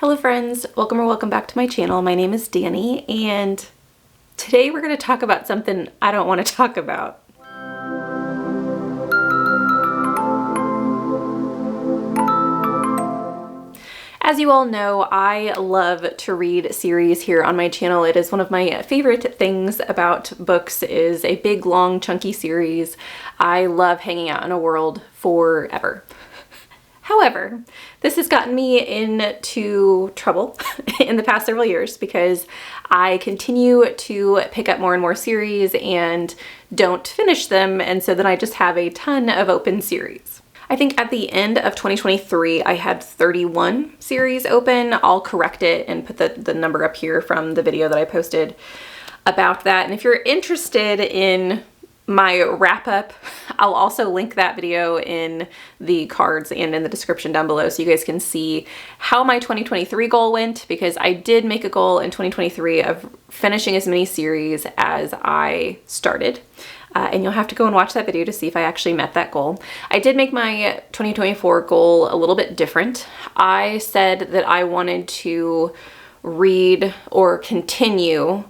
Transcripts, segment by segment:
Hello friends, welcome or welcome back to my channel. My name is Danny and today we're going to talk about something I don't want to talk about. As you all know, I love to read series here on my channel. It is one of my favorite things about books is a big, long, chunky series. I love hanging out in a world forever. However, this has gotten me into trouble in the past several years because I continue to pick up more and more series and don't finish them, and so then I just have a ton of open series. I think at the end of 2023, I had 31 series open. I'll correct it and put the number up here from the video that I posted about that. And if you're interested in my wrap up, I'll also link that video in the cards and in the description down below so you guys can see how my 2023 goal went, because I did make a goal in 2023 of finishing as many series as I started. And you'll have to go and watch that video to see if I actually met that goal. I did make my 2024 goal a little bit different. I said that I wanted to read or continue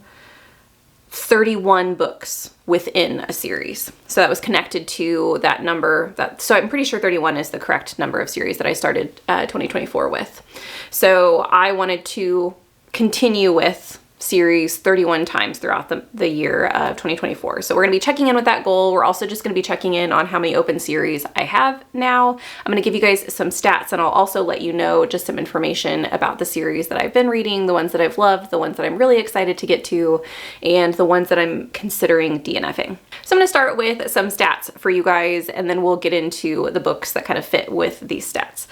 31 books within a series. So that was connected to that number. So I'm pretty sure 31 is the correct number of series that I started 2024 with. So I wanted to continue with series 31 times throughout the year of 2024. So we're going to be checking in with that goal. We're also just going to be checking in on how many open series I have now. I'm going to give you guys some stats, and I'll also let you know just some information about the series that I've been reading, the ones that I've loved, the ones that I'm really excited to get to, and the ones that I'm considering DNFing. So I'm going to start with some stats for you guys, and then we'll get into the books that kind of fit with these stats.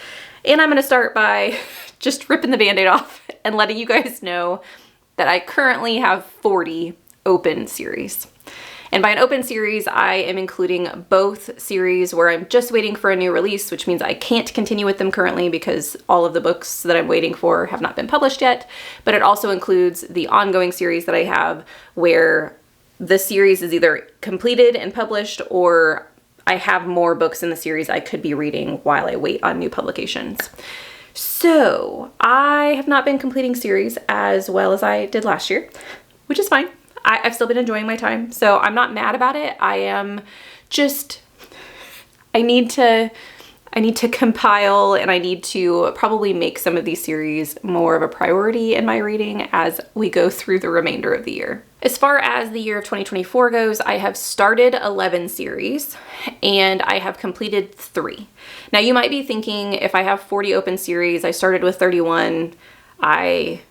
And I'm going to start by just ripping the Band-Aid off and letting you guys know that I currently have 40 open series. And by an open series, I am including both series where I'm just waiting for a new release, which means I can't continue with them currently because all of the books that I'm waiting for have not been published yet. But it also includes the ongoing series that I have where the series is either completed and published, or I have more books in the series I could be reading while I wait on new publications. So I have not been completing series as well as I did last year, which is fine. I've still been enjoying my time, so I'm not mad about it. I am just, I need to compile, and I need to probably make some of these series more of a priority in my reading as we go through the remainder of the year. As far as the year of 2024 goes, I have started 11 series and I have completed 3. Now you might be thinking, if I have 40 open series, I started with 31, I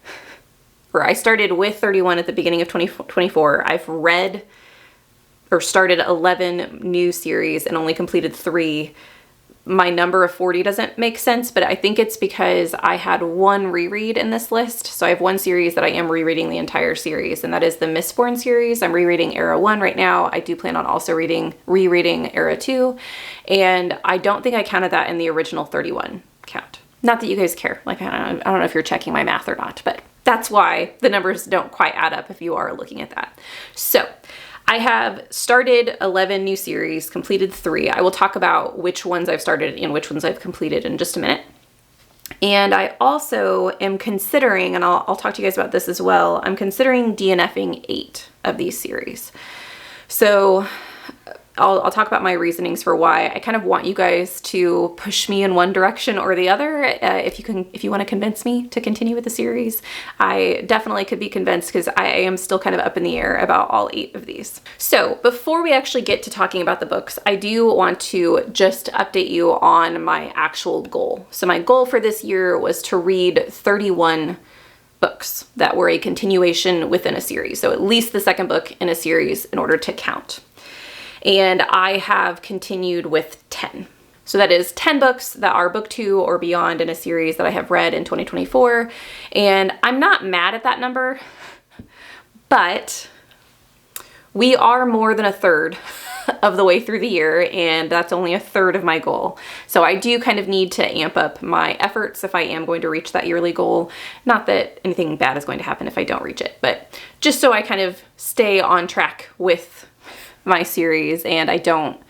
started with 31 at the beginning of 2024. I've read or started 11 new series and only completed 3. My number of 40 doesn't make sense, but I think it's because I had one reread in this list. So I have one series that I am rereading the entire series, and that is the Mistborn series. I'm rereading Era 1 right now. I do plan on also rereading Era 2, and I don't think I counted that in the original 31 count. Not that you guys care. Like, I don't know if you're checking my math or not, but that's why the numbers don't quite add up if you are looking at that. So I have started 11 new series, completed 3. I will talk about which ones I've started and which ones I've completed in just a minute. And I also am considering, and I'll talk to you guys about this as well, I'm considering DNFing 8 of these series. So I'll talk about my reasonings for why. I kind of want you guys to push me in one direction or the other. If you want to convince me to continue with the series, I definitely could be convinced, because I am still kind of up in the air about all 8 of these. So before we actually get to talking about the books, I do want to just update you on my actual goal. So my goal for this year was to read 31 books that were a continuation within a series. So at least the second book in a series in order to count. And I have continued with 10. So that is 10 books that are book 2 or beyond in a series that I have read in 2024. And I'm not mad at that number, but we are more than a third of the way through the year, and that's only a third of my goal. So I do kind of need to amp up my efforts if I am going to reach that yearly goal. Not that anything bad is going to happen if I don't reach it, but just so I kind of stay on track with my series and I don't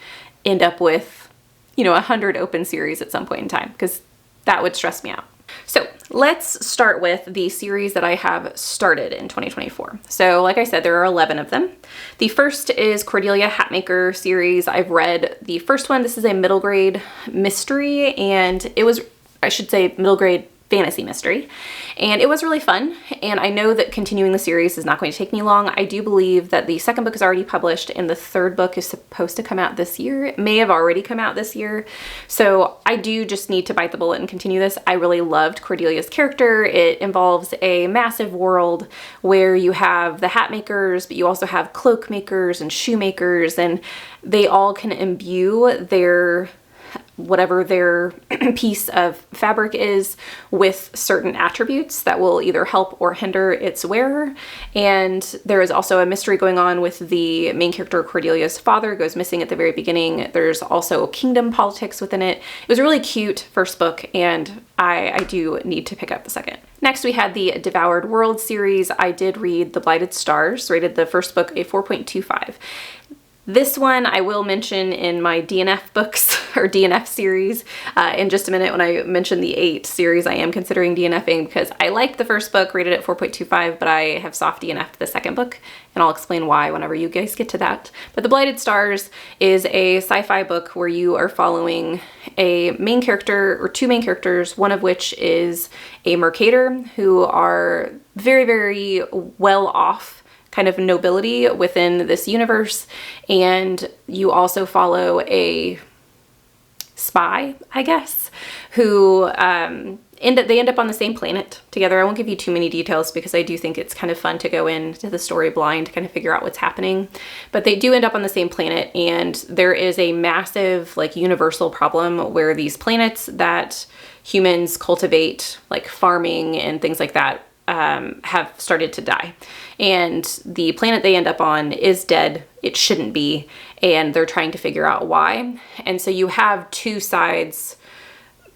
end up with, 100 open series at some point in time, because that would stress me out. So let's start with the series that I have started in 2024. So like I said, there are 11 of them. The first is Cordelia Hatmaker series. I've read the first one. This is a middle grade mystery, and it was, I should say, middle grade fantasy mystery, and it was really fun. And I know that continuing the series is not going to take me long. I do believe that the second book is already published and the third book is supposed to come out this year. It may have already come out this year. So I do just need to bite the bullet and continue this. I really loved Cordelia's character. It involves a massive world where you have the hat makers, but you also have cloak makers and shoemakers, and they all can imbue their whatever their piece of fabric is with certain attributes that will either help or hinder its wearer. And there is also a mystery going on with the main character. Cordelia's father goes missing at the very beginning. There's also kingdom politics within it. It was a really cute first book, and I do need to pick up the second. Next, we had the Devoured World series. I did read The Blighted Stars, rated the first book a 4.25. This one I will mention in my DNF books or DNF series in just a minute. When I mention the 8 series, I am considering DNFing because I liked the first book, rated at 4.25, but I have soft DNF'd the second book, and I'll explain why whenever you guys get to that. But The Blighted Stars is a sci-fi book where you are following a main character, or 2 main characters, one of which is a mercator who are very, very well off kind of nobility within this universe, and you also follow a spy, I guess, who they end up on the same planet together. I won't give you too many details because I do think it's kind of fun to go into the story blind to kind of figure out what's happening. But they do end up on the same planet, and there is a massive, like, universal problem where these planets that humans cultivate, like farming and things like that, have started to die. And the planet they end up on is dead. It shouldn't be. And they're trying to figure out why. And so you have 2 sides,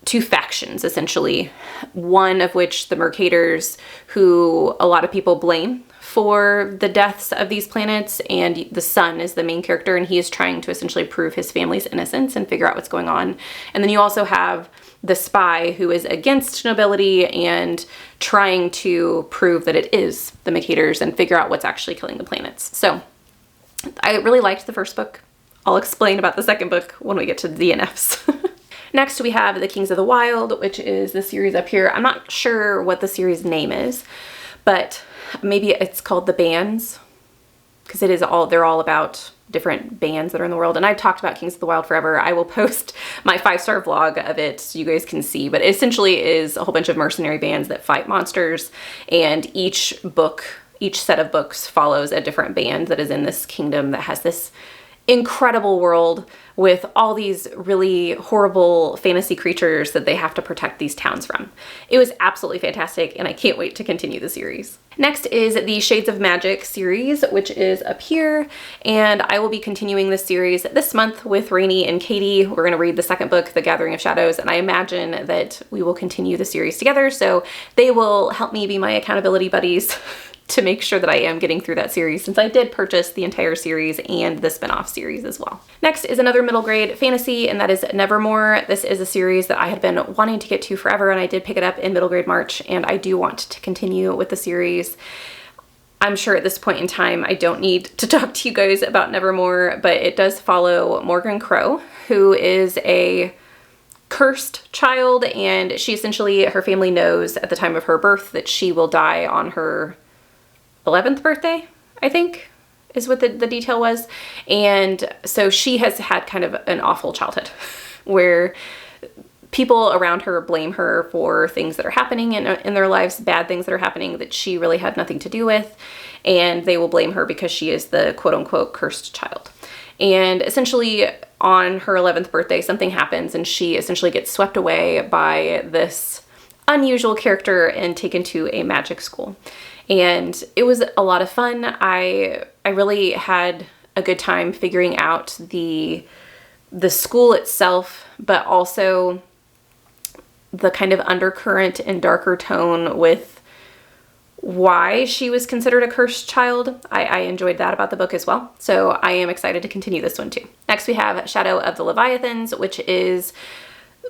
2 factions, essentially. One of which, the Mercators, who a lot of people blame for the deaths of these planets, and the son is the main character, and he is trying to essentially prove his family's innocence and figure out what's going on. And then you also have the spy who is against nobility and trying to prove that it is the Mercators and figure out what's actually killing the planets. So I really liked the first book. I'll explain about the second book when we get to the DNFs. Next, we have The Kings of the Wild, which is the series up here. I'm not sure what the series name is, but maybe it's called The Bands, because they're all about different bands that are in the world. And I've talked about Kings of the Wild forever. I will post my 5-star vlog of it so you guys can see, but it essentially is a whole bunch of mercenary bands that fight monsters, and each set of books follows a different band that is in this kingdom that has this incredible world with all these really horrible fantasy creatures that they have to protect these towns from. It was absolutely fantastic, and I can't wait to continue the series. Next is the Shades of Magic series, which is up here, and I will be continuing this series this month with Rainey and Katie. We're going to read the second book, The Gathering of Shadows, and I imagine that we will continue the series together, so they will help me be my accountability buddies to make sure that I am getting through that series, since I did purchase the entire series and the spin-off series as well. Next is another middle grade fantasy, and that is Nevermore. This is a series that I had been wanting to get to forever, and I did pick it up in middle grade March, and I do want to continue with the series. I'm sure at this point in time I don't need to talk to you guys about Nevermore, but it does follow Morgan Crow, who is a cursed child, and she essentially, her family knows at the time of her birth that she will die on her 11th birthday, I think, is what the detail was. And so she has had kind of an awful childhood where people around her blame her for things that are happening in their lives, bad things that are happening that she really had nothing to do with. And they will blame her because she is the quote unquote cursed child. And essentially on her 11th birthday, something happens and she essentially gets swept away by this unusual character and taken to a magic school. And it was a lot of fun. I really had a good time figuring out the school itself, but also the kind of undercurrent and darker tone with why she was considered a cursed child. I enjoyed that about the book as well. So I am excited to continue this one too. Next we have Shadow of the Leviathans, which is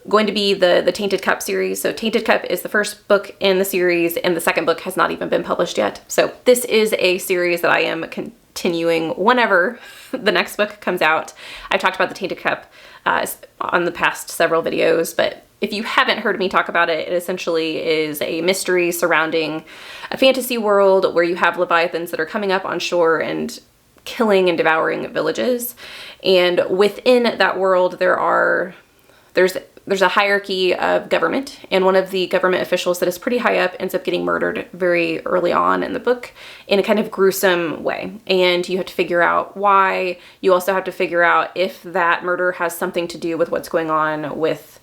going to be the Tainted Cup series. So Tainted Cup is the first book in the series, and the second book has not even been published yet. So this is a series that I am continuing whenever the next book comes out. I've talked about the Tainted Cup on the past several videos, but if you haven't heard me talk about it, it essentially is a mystery surrounding a fantasy world where you have leviathans that are coming up on shore and killing and devouring villages. And within that world, there's a hierarchy of government, and one of the government officials that is pretty high up ends up getting murdered very early on in the book in a kind of gruesome way. And you have to figure out why. You also have to figure out if that murder has something to do with what's going on with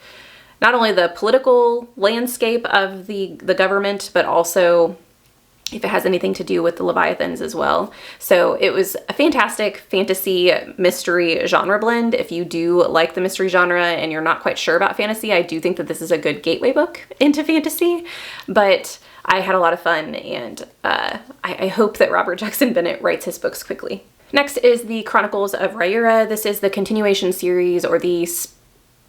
not only the political landscape of the government, but also if it has anything to do with the Leviathans as well. So it was a fantastic fantasy mystery genre blend. If you do like the mystery genre and you're not quite sure about fantasy, I do think that this is a good gateway book into fantasy. But I had a lot of fun, and I hope that Robert Jackson Bennett writes his books quickly. Next is the Chronicles of Rhaenyra. This is the continuation series, or the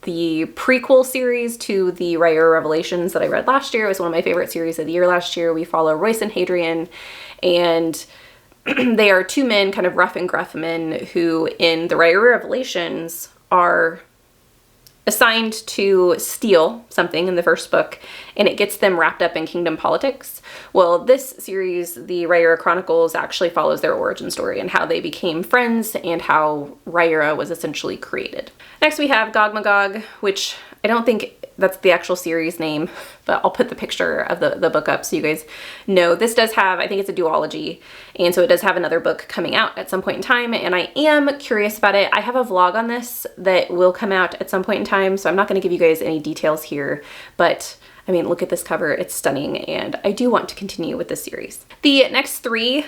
prequel series to the Rhaenyra Revelations that I read last year. It was one of my favorite series of the year last year. We follow Royce and Hadrian, and they are two men, kind of rough and gruff men, who in the Rhaenyra Revelations are assigned to steal something in the first book, and it gets them wrapped up in kingdom politics. Well, this series, the Rhaenyra Chronicles, actually follows their origin story and how they became friends and how Rhaenyra was essentially created. Next we have Gog Magog, which I don't think that's the actual series name, but I'll put the picture of the book up so you guys know. This does have, I think it's a duology, and so it does have another book coming out at some point in time, and I am curious about it. I have a vlog on this that will come out at some point in time, so I'm not going to give you guys any details here, but I mean, look at this cover. It's stunning, and I do want to continue with this series. The next three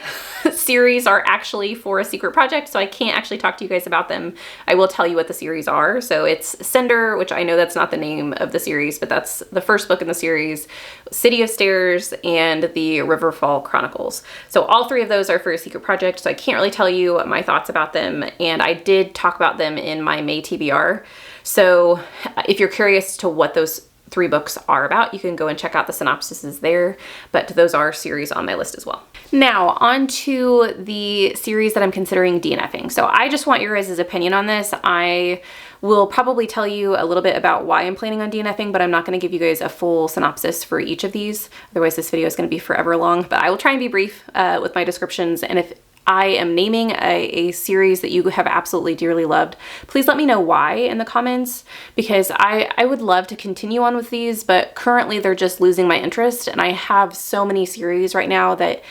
series are actually for a secret project, so I can't actually talk to you guys about them. I will tell you what the series are. So it's Cinder, which I know that's not the name of the series, but that's the first book in the series, City of Stairs, and the Riverfall Chronicles. So all three of those are for a secret project, so I can't really tell you my thoughts about them, and I did talk about them in my May TBR. So if you're curious to what those three books are about, you can go and check out the synopsises there, but those are series on my list as well. Now on to the series that I'm considering DNFing. So I just want your guys' opinion on this. I will probably tell you a little bit about why I'm planning on DNFing, but I'm not going to give you guys a full synopsis for each of these. Otherwise this video is going to be forever long, but I will try and be brief with my descriptions. And if I am naming a series that you have absolutely dearly loved, please let me know why in the comments, because I would love to continue on with these, but currently they're just losing my interest, and I have so many series right now that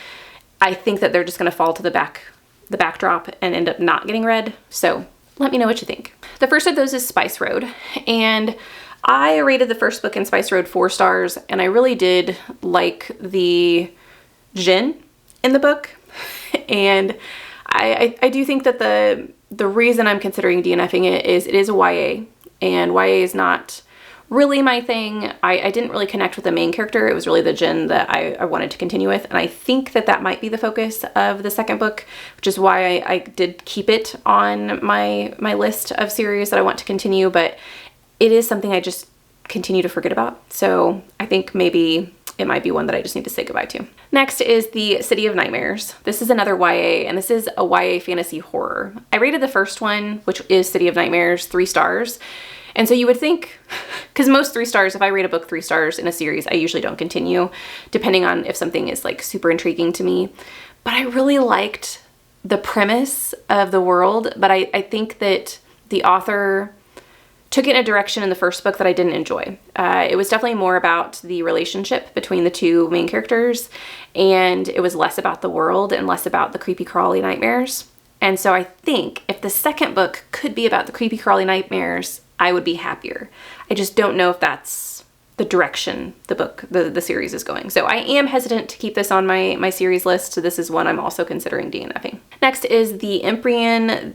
I think that they're just going to fall to the backdrop and end up not getting read. So let me know what you think. The first of those is Spice Road, and I rated the first book in Spice Road 4 stars, and I really did like the gin in the book. And I do think that the reason I'm considering DNFing it is a YA, and YA is not really my thing. I didn't really connect with the main character. It was really the Jinn that I wanted to continue with, and I think that that might be the focus of the second book, which is why I did keep it on my list of series that I want to continue, but it is something I just continue to forget about. So I think maybe it might be one that I just need to say goodbye to. Next is the City of Nightmares. This is another YA, and this is a YA fantasy horror. I rated the first one, which is City of Nightmares, 3 stars. And so you would think, because most 3 stars, if I rate a book 3 stars in a series, I usually don't continue, depending on if something is like super intriguing to me. But I really liked the premise of the world, but I think that the author took it in a direction in the first book that I didn't enjoy. It was definitely more about the relationship between the two main characters, and it was less about the world and less about the creepy crawly nightmares. And so I think if the second book could be about the creepy crawly nightmares, I would be happier. I just don't know if that's the direction the series is going. So I am hesitant to keep this on my series list. So this is one I'm also considering DNFing. Next is the Emperor.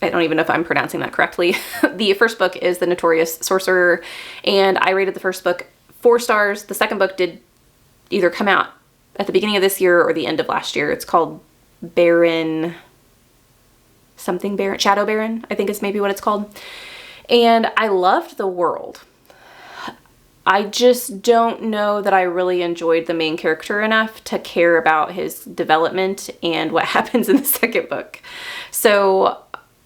I don't even know if I'm pronouncing that correctly. The first book is The Notorious Sorcerer, and I rated the first book 4 stars. The second book did either come out at the beginning of this year or the end of last year. It's called Shadow Baron, I think is maybe what it's called. And I loved the world. I just don't know that I really enjoyed the main character enough to care about his development and what happens in the second book. So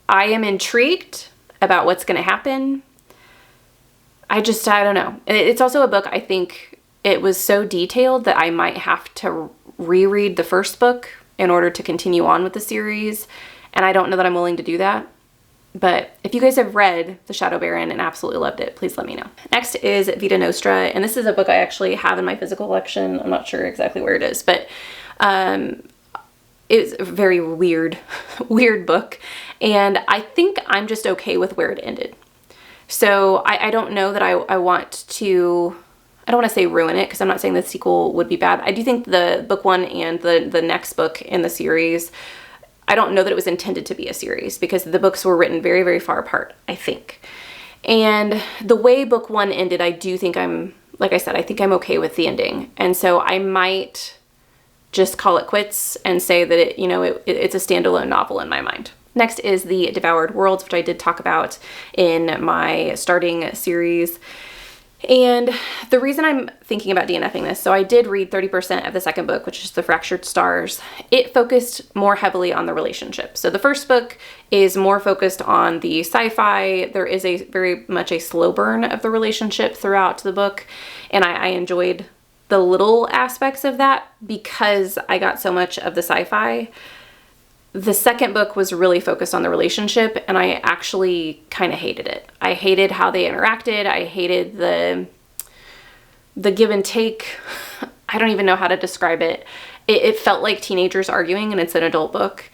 I am intrigued about what's going to happen. I don't know. It's also a book, I think it was so detailed that I might have to reread the first book in order to continue on with the series. And I don't know that I'm willing to do that. But if you guys have read The Shadow Baron and absolutely loved it, please let me know. Next is Vita Nostra, and this is a book I actually have in my physical collection. I'm not sure exactly where it is, but it's a very weird, weird book. And I think I'm just okay with where it ended. So I don't know that I want to, I don't want to say ruin it, because I'm not saying the sequel would be bad. I do think the book one and the next book in the series, I don't know that it was intended to be a series, because the books were written very, very far apart, I think. And the way book one ended, I do think like I said, I think I'm okay with the ending. And so I might just call it quits and say that it's a standalone novel in my mind. Next is The Devoured Worlds, which I did talk about in my starting series. And the reason I'm thinking about DNFing this, so I did read 30% of the second book, which is The Fractured Stars. It focused more heavily on the relationship. So the first book is more focused on the sci-fi. There is very much a slow burn of the relationship throughout the book. And I enjoyed the little aspects of that because I got so much of the sci-fi. The second book was really focused on the relationship, and I actually kind of hated it. I hated how they interacted. I hated the give and take. I don't even know how to describe it. It felt like teenagers arguing, and it's an adult book.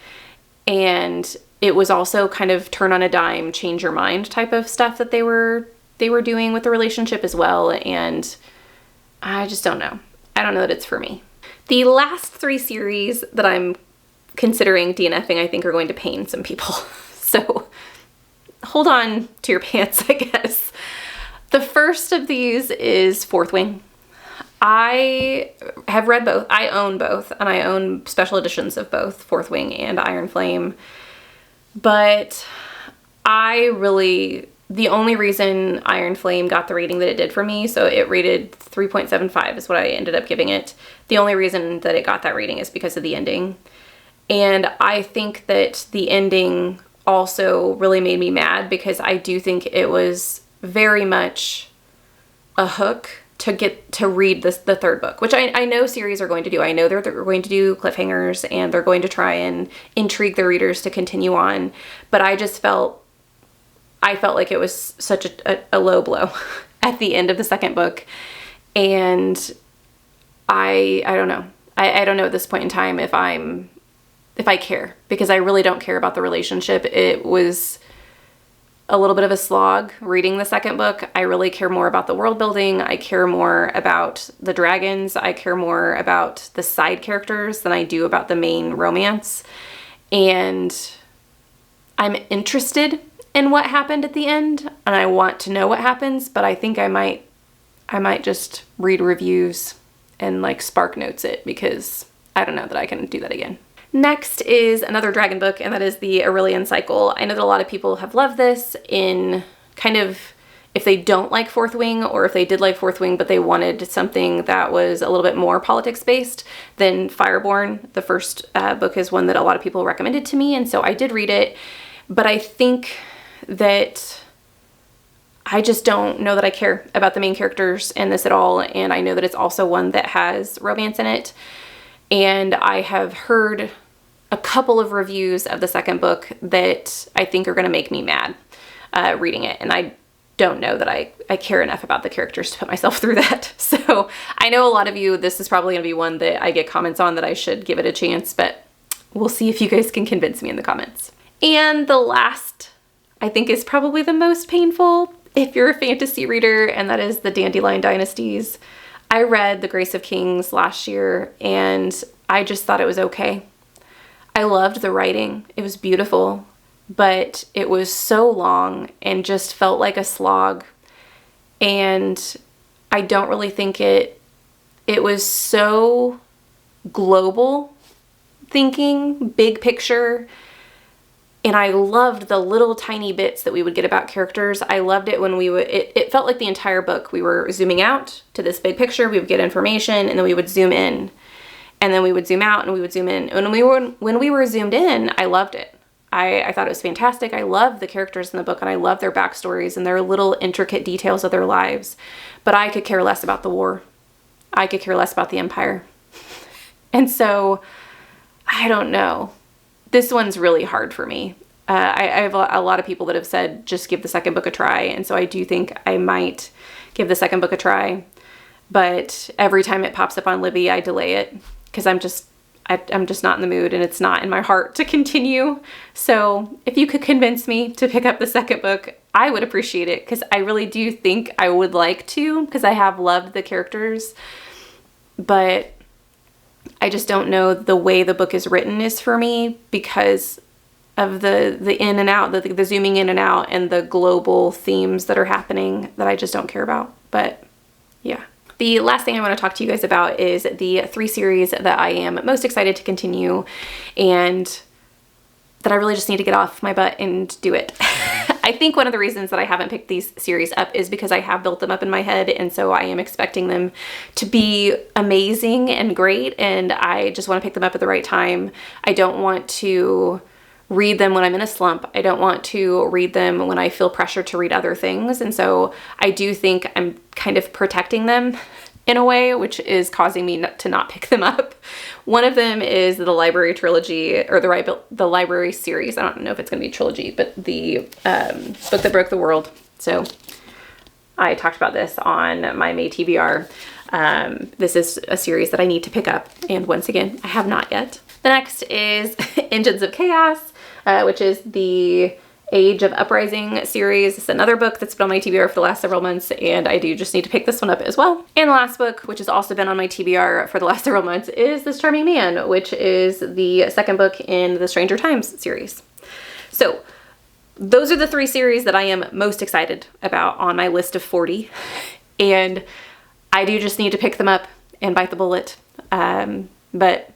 And it was also kind of turn on a dime, change your mind type of stuff that they were doing with the relationship as well. And I just don't know. I don't know that it's for me. The last three series that I'm considering DNFing, I think, are going to pain some people. So hold on to your pants, I guess. The first of these is Fourth Wing. I have read both. I own both, and I own special editions of both Fourth Wing and Iron Flame. But the only reason Iron Flame got the rating that it did for me, so it rated 3.75 is what I ended up giving it. The only reason that it got that rating is because of the ending. And I think that the ending also really made me mad, because I do think it was very much a hook to get to read the third book, which I know series are going to do. I know they're going to do cliffhangers, and they're going to try and intrigue the readers to continue on. But I felt like it was such a low blow at the end of the second book. And I don't know. I don't know at this point in time if I care, because I really don't care about the relationship. It was a little bit of a slog reading the second book. I really care more about the world building. I care more about the dragons. I care more about the side characters than I do about the main romance. And I'm interested in what happened at the end, and I want to know what happens, but I think I might just read reviews and like spark notes it, because I don't know that I can do that again. Next is another dragon book, and that is the Aurelian Cycle. I know that a lot of people have loved this in kind of, if they don't like Fourth Wing, or if they did like Fourth Wing but they wanted something that was a little bit more politics based, then Fireborn, the first book, is one that a lot of people recommended to me, and so I did read it. But I think that I just don't know that I care about the main characters in this at all, and I know that it's also one that has romance in it. And I have heard a couple of reviews of the second book that I think are going to make me mad reading it. And I don't know that I care enough about the characters to put myself through that. So I know a lot of you, this is probably going to be one that I get comments on that I should give it a chance, but we'll see if you guys can convince me in the comments. And the last, I think, is probably the most painful if you're a fantasy reader, and that is the Dandelion Dynasties. I read The Grace of Kings last year, and I just thought it was okay. I loved the writing. It was beautiful, but it was so long and just felt like a slog. And I don't really think it was so global thinking, big picture. And I loved the little tiny bits that we would get about characters. I loved it when it felt like the entire book. We were zooming out to this big picture, we would get information, and then we would zoom in. And then we would zoom out and we would zoom in. And when we were zoomed in, I loved it. I thought it was fantastic. I love the characters in the book, and I love their backstories and their little intricate details of their lives. But I could care less about the war. I could care less about the Empire. And so, I don't know. This one's really hard for me. I have a lot of people that have said, just give the second book a try. And so I do think I might give the second book a try. But every time it pops up on Libby, I delay it because I'm just not in the mood, and it's not in my heart to continue. So if you could convince me to pick up the second book, I would appreciate it, because I really do think I would like to, because I have loved the characters. But I just don't know the way the book is written is for me, because of the in and out, the zooming in and out, and the global themes that are happening that I just don't care about. But yeah. The last thing I want to talk to you guys about is the 3 series that I am most excited to continue, and that I really just need to get off my butt and do it. I think one of the reasons that I haven't picked these series up is because I have built them up in my head, and so I am expecting them to be amazing and great, and I just want to pick them up at the right time. I don't want to read them when I'm in a slump. I don't want to read them when I feel pressure to read other things, and so I do think I'm kind of protecting them in a way, which is causing me to not pick them up. One of them is the library trilogy, or the library series. I don't know if it's going to be a trilogy, but the book that broke the world. So I talked about this on my May TBR. This is a series that I need to pick up, and once again, I have not yet. The next is Engines of Chaos, which is the Age of Uprising series. It's another book that's been on my TBR for the last several months, and I do just need to pick this one up as well. And the last book, which has also been on my TBR for the last several months, is This Charming Man, which is the second book in the Stranger Times series. So those are the 3 series that I am most excited about on my list of 40, and I do just need to pick them up and bite the bullet. But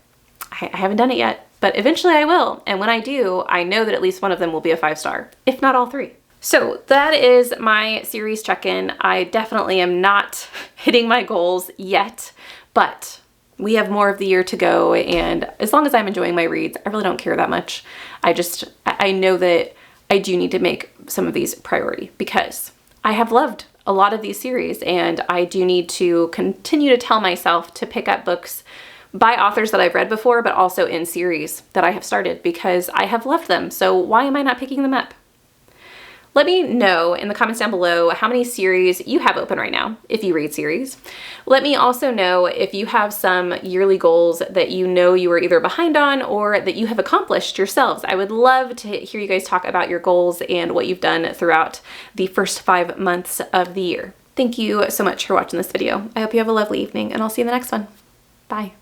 I haven't done it yet. But eventually I will, and when I do, I know that at least one of them will be a 5-star, if not all 3. So that is my series check-in. I definitely am not hitting my goals yet, but we have more of the year to go, and as long as I'm enjoying my reads, I really don't care that much. I know that I do need to make some of these priority, because I have loved a lot of these series, and I do need to continue to tell myself to pick up books by authors that I've read before, but also in series that I have started, because I have loved them. So why am I not picking them up? Let me know in the comments down below how many series you have open right now, if you read series. Let me also know if you have some yearly goals that you know you are either behind on or that you have accomplished yourselves. I would love to hear you guys talk about your goals and what you've done throughout the first 5 months of the year. Thank you so much for watching this video. I hope you have a lovely evening, and I'll see you in the next one. Bye.